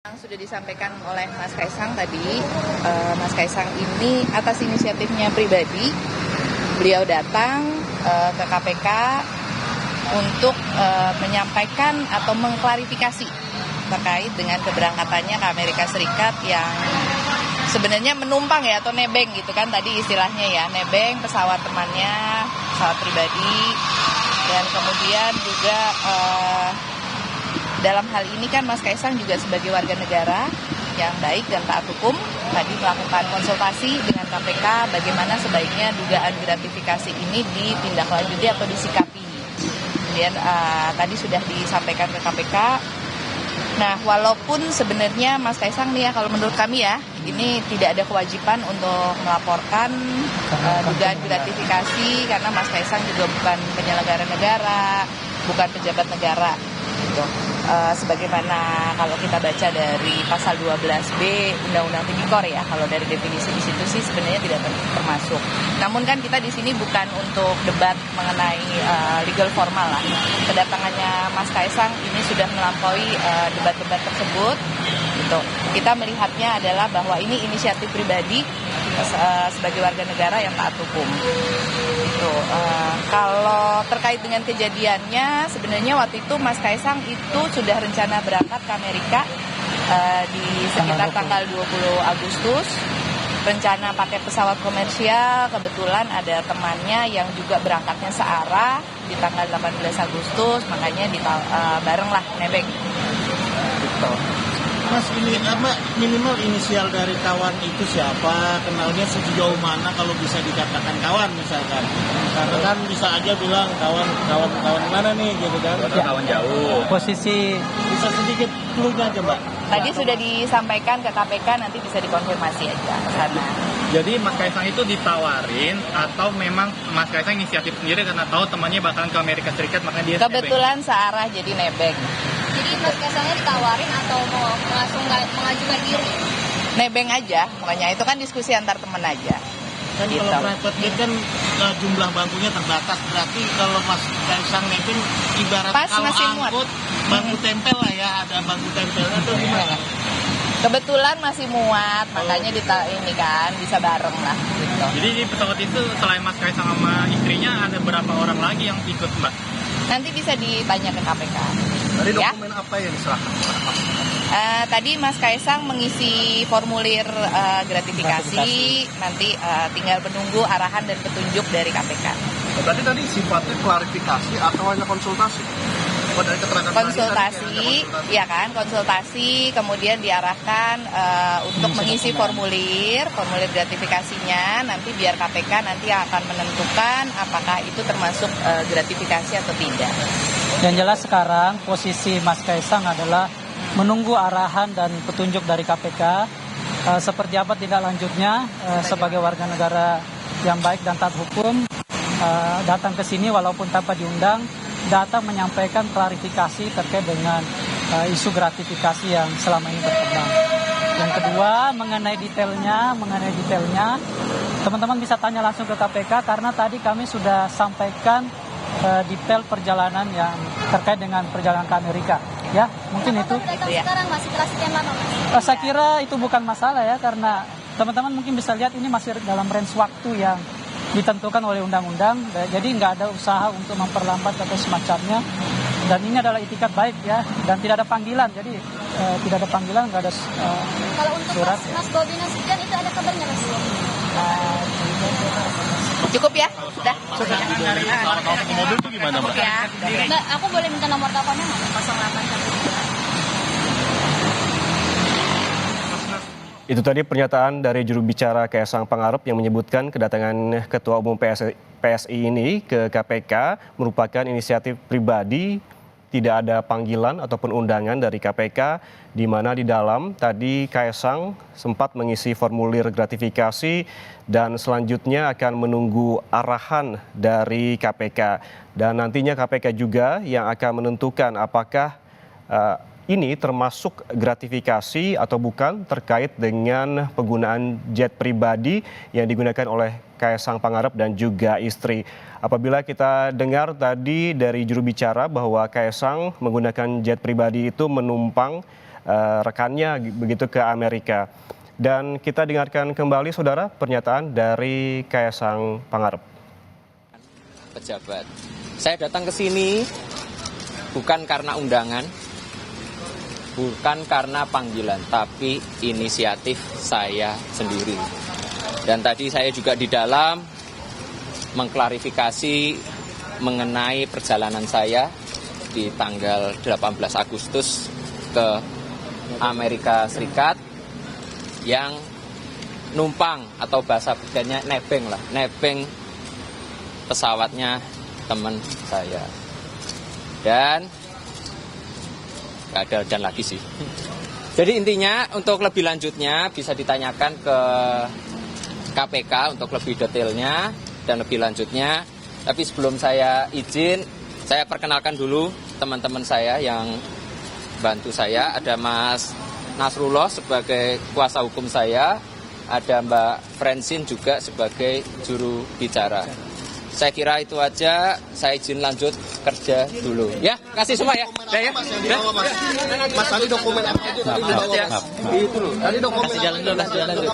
Yang sudah disampaikan oleh Mas Kaisang tadi, Mas Kaisang ini atas inisiatifnya pribadi, beliau datang ke KPK untuk menyampaikan atau mengklarifikasi terkait dengan keberangkatannya ke Amerika Serikat yang sebenarnya menumpang ya atau nebeng gitu kan tadi istilahnya ya, nebeng pesawat temannya, pesawat pribadi, dan kemudian juga dalam hal ini kan Mas Kaisang juga sebagai warga negara yang baik dan taat hukum tadi melakukan konsultasi dengan KPK bagaimana sebaiknya dugaan gratifikasi ini ditindaklanjuti atau disikapi. Kemudian tadi sudah disampaikan ke KPK. Nah, walaupun sebenarnya Mas Kaisang nih ya, kalau menurut kami ya, ini tidak ada kewajiban untuk melaporkan dugaan gratifikasi karena Mas Kaisang juga bukan penyelenggara negara, bukan pejabat negara. Gitu. Sebagaimana kalau kita baca dari pasal 12B Undang-Undang Tipikor ya, kalau dari definisi di situ sih sebenarnya tidak termasuk. Namun kan kita di sini bukan untuk debat mengenai legal formal lah. Kedatangannya Mas Kaisang ini sudah melampaui debat-debat tersebut. Gitu. Kita melihatnya adalah bahwa ini inisiatif pribadi sebagai warga negara yang taat hukum. Gitu. Kalau terkait dengan kejadiannya, sebenarnya waktu itu Mas Kaisang itu sudah rencana berangkat ke Amerika di sekitar tanggal 20 Agustus. Rencana pakai pesawat komersial, kebetulan ada temannya yang juga berangkatnya searah di tanggal 18 Agustus, makanya bareng lah nebeng. Gitu. Mas, ini apa minimal inisial dari kawan itu siapa, kenalnya sejauh mana kalau bisa dikatakan kawan misalkan, karena kan bisa aja bilang kawan mana nih gitu kan, kawan jauh. Posisi bisa sedikit clue-nya aja Mbak. Tadi sudah disampaikan ke KPK, nanti bisa dikonfirmasi aja ke sana. Jadi Mas Kaisang itu ditawarin atau memang Mas Kaisang inisiatif sendiri karena tahu temannya bakalan ke Amerika Serikat makanya dia kebetulan searah jadi nebeng. Jadi Mas Kaisangnya ditawarin atau mau langsung mengajukan diri? Nebeng aja, makanya itu kan diskusi antar teman aja. Kan Gitu. kalau private jet kan jumlah bangkunya terbatas, berarti kalau Mas Kaisang nebeng ibarat Pas kalau masih muat. angkut bangku tempel lah ya, ada bangku tempelnya atau gimana? Kebetulan masih muat, makanya ini kan bisa bareng lah. Gitu. Jadi di pesawat itu selain Mas Kaisang sama istrinya ada berapa orang lagi yang ikut Mbak? Nanti bisa ditanya ke KPK. Tadi Ya? dokumen apa yang diserahkan? Tadi Mas Kaisang mengisi formulir gratifikasi, nanti tinggal menunggu arahan dan petunjuk dari KPK. Berarti tadi sifatnya klarifikasi atau hanya konsultasi? Dari keterangan Konsultasi, ya kan, konsultasi, kemudian diarahkan untuk mengisi formulir gratifikasinya, nanti biar KPK nanti akan menentukan apakah itu termasuk gratifikasi atau tidak. Yang jelas sekarang posisi Mas Kaisang adalah menunggu arahan dan petunjuk dari KPK seperti apa tindak lanjutnya sebagai warga negara yang baik dan taat hukum, datang ke sini walaupun tanpa diundang, datang menyampaikan klarifikasi terkait dengan isu gratifikasi yang selama ini berkembang. Yang kedua, mengenai detailnya, teman-teman bisa tanya langsung ke KPK karena tadi kami sudah sampaikan detail perjalanan yang terkait dengan perjalanan ke Amerika. Ya, mungkin itu. Ya. Sekarang masih setelah sekian lama, Mas? Saya kira itu bukan masalah ya, karena teman-teman mungkin bisa lihat ini masih dalam range waktu yang ditentukan oleh undang-undang, jadi nggak ada usaha untuk memperlambat atau semacamnya. Dan ini adalah itikat baik ya, dan tidak ada panggilan, jadi tidak ada panggilan, nggak ada Kalau untuk surat. Mas Bobi Nasution itu ada kabarnya, Mas? Cukup ya? Sudah. Kalau mobil itu gimana Mbak? Ya. Mbak, aku boleh minta nomor teleponnya nggak? 08. Itu tadi pernyataan dari juru bicara Kaisang Pangarep yang menyebutkan kedatangan Ketua Umum PSI ini ke KPK merupakan inisiatif pribadi, tidak ada panggilan ataupun undangan dari KPK, di mana di dalam tadi Kaisang sempat mengisi formulir gratifikasi dan selanjutnya akan menunggu arahan dari KPK. Dan nantinya KPK juga yang akan menentukan apakah ini termasuk gratifikasi atau bukan terkait dengan penggunaan jet pribadi yang digunakan oleh Kaisang Pangarep dan juga istri. Apabila kita dengar tadi dari juru bicara bahwa Kaisang menggunakan jet pribadi itu menumpang rekannya begitu ke Amerika. Dan kita dengarkan kembali saudara pernyataan dari Kaesang Pangarep. Pejabat, saya datang ke sini bukan karena undangan, bukan karena panggilan, tapi inisiatif saya sendiri. Dan tadi saya juga di dalam mengklarifikasi mengenai perjalanan saya di tanggal 18 Agustus ke Amerika Serikat yang numpang atau bahasa bedanya nebeng pesawatnya teman saya. Dan nggak ada dan lagi sih. Jadi intinya untuk lebih lanjutnya bisa ditanyakan ke KPK untuk lebih detailnya dan lebih lanjutnya. Tapi sebelum saya izin, saya perkenalkan dulu teman-teman saya yang bantu saya. Ada Mas Nasrullah sebagai kuasa hukum saya, ada Mbak Francine juga sebagai juru bicara. Saya kira itu aja, saya izin lanjut kerja dulu. Ya, kasih semua ya. Udah ya. Mas, tadi dokumen apa aja tadi dibawa, Mas? Itu loh. Tadi dokumen Jalan dulu.